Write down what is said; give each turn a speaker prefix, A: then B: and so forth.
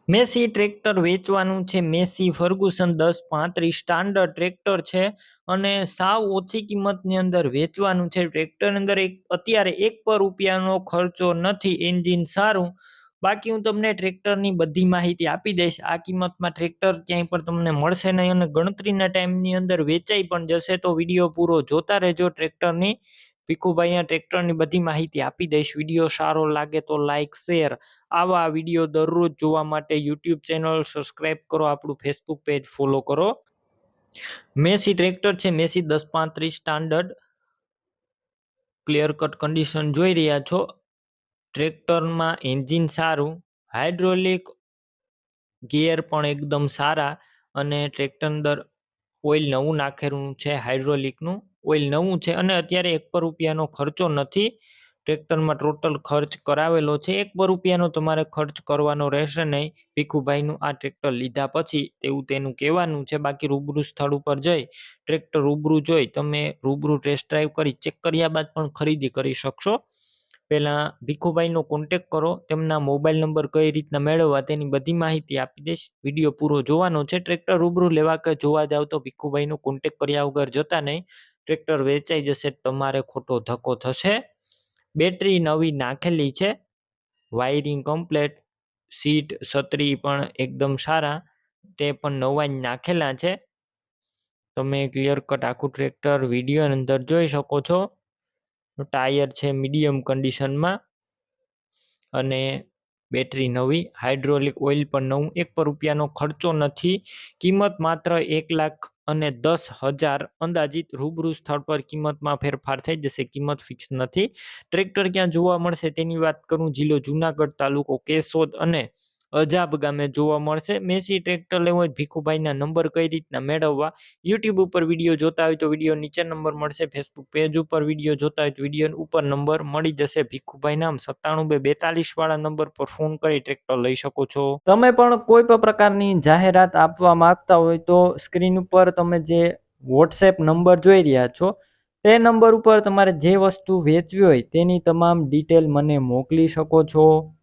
A: Massey tractor વેચવાનું છે. Massey Ferguson 1035 standard tractor છે અને સાવ ઓછી કિંમતની અંદર વેચવાનું છે. ટ્રેક્ટરની અંદર અત્યારે ₹1 ખર્ચો નથી. એન્જિન સારું. બાકી હું તમને ટ્રેક્ટરની બધી માહિતી આપી દઈશ. આ કિંમતમાં ટ્રેક્ટર ક્યાંય પણ તમને મળશે નહીં અને ગણતરીના ટાઈમની અંદર વેચાઈ પણ જશે. તો વિડીયો પૂરો જોતા રહેજો. ટ્રેક્ટરની ભીખુભાઈના ટ્રેક્ટરની બધી માહિતી આપી દઈશ. વિડીયો સારો લાગે તો લાઈક શેર આવા વિડીયો દરરોજ જોવા માટે યુટ્યુબ ચેનલ સબસ્ક્રાઈબ કરો, આપણું ફેસબુક પેજ ફોલો કરો. મેસી ટ્રેક્ટર છે. Massey 1035 standard clear cut condition જોઈ રહ્યા છો. ટ્રેક્ટરમાં એન્જિન સારું, હાઇડ્રોલિક ગિયર પણ એકદમ સારા અને ટ્રેક્ટર અંદર ઓઇલ નવું નાખેલું છે. હાઇડ્રોલિકનું ઓઇલ નવું છે અને અત્યારે ₹1 ખર્ચો નથી. ટ્રેક્ટરમાં ટોટલ ખર્ચ કરાવેલો છે. ₹1 તમારે ખર્ચ કરવાનો રહેશે નહીં ભીખુભાઈનું આ ટ્રેક્ટર લીધા પછી, તેવું તેનું કહેવાનું છે. બાકી રૂબરૂ સ્થળ ઉપર જઈ ટ્રેક્ટર રૂબરૂ જોઈ તમે રૂબરૂ ટેસ્ટ ડ્રાઈવ કરી ચેક કર્યા બાદ પણ ખરીદી કરી શકશો. પહેલાં ભીખુભાઈનો કોન્ટેક કરો. તેમના મોબાઈલ નંબર કઈ રીતના મેળવવા તેની બધી માહિતી આપી દઈશ. વિડીયો પૂરો જોવાનો છે. ટ્રેક્ટર રૂબરૂ લેવા કે જોવા જાવ તો ભીખુભાઈનો કોન્ટેક કર્યા વગર જતા નહીં. ટ્રેક્ટર વેચાઈ જશે, તમારે ખોટો ધક્કો થશે. બેટરી નવી નાખેલી છે. વાયરિંગ કમ્પ્લેટ, સીટ છત્રી પણ એકદમ સારા, તે પણ નવા જ નાખેલા છે. તમે ક્લિયર કટ આખું ટ્રેક્ટર વિડીયોની અંદર જોઈ શકો છો. ટાયર છે મીડિયમ કન્ડિશનમાં અને બેટરી નવી, હાઇડ્રોલિક ઓઇલ પણ નવું. ₹1 ખર્ચો નથી. કિંમત માત્ર 1,10,000 અંદાજિત. રૂબરૂ સ્થળ પર કિંમતમાં ફેરફાર થઈ જશે. કિંમત ફિક્સ નથી. ટ્રેક્ટર ક્યાં જોવા મળશે તેની વાત કરું. જિલ્લો જુનાગઢ, તાલુકો કેશોદ અને અજાબ ગામે જોવા મળશે. મેસી ટ્રેક્ટર લેવું હોય ભીખુભાઈના નંબર કઈ રીતના મેળવવા, યુટ્યુબ ઉપર વિડીયો જોતા હોય તો વિડીયો નીચે નંબર મળશે. ફેસબુક પેજ ઉપર વિડીયો જોતા હોય તો વિડીયો ઉપર નંબર મળી જશે. ભીખુભાઈ નામ 97 242 વાળા નંબર પર ફોન કરી ટ્રેક્ટર લઈ શકો છો. તમે પણ કોઈ પણ પ્રકારની જાહેરાત આપવા માંગતા હોય તો સ્ક્રીન ઉપર તમે જે વોટ્સએપ નંબર જોઈ રહ્યા છો તે નંબર ઉપર તમારે જે વસ્તુ વેચવી હોય તેની તમામ ડિટેલ મને મોકલી શકો છો.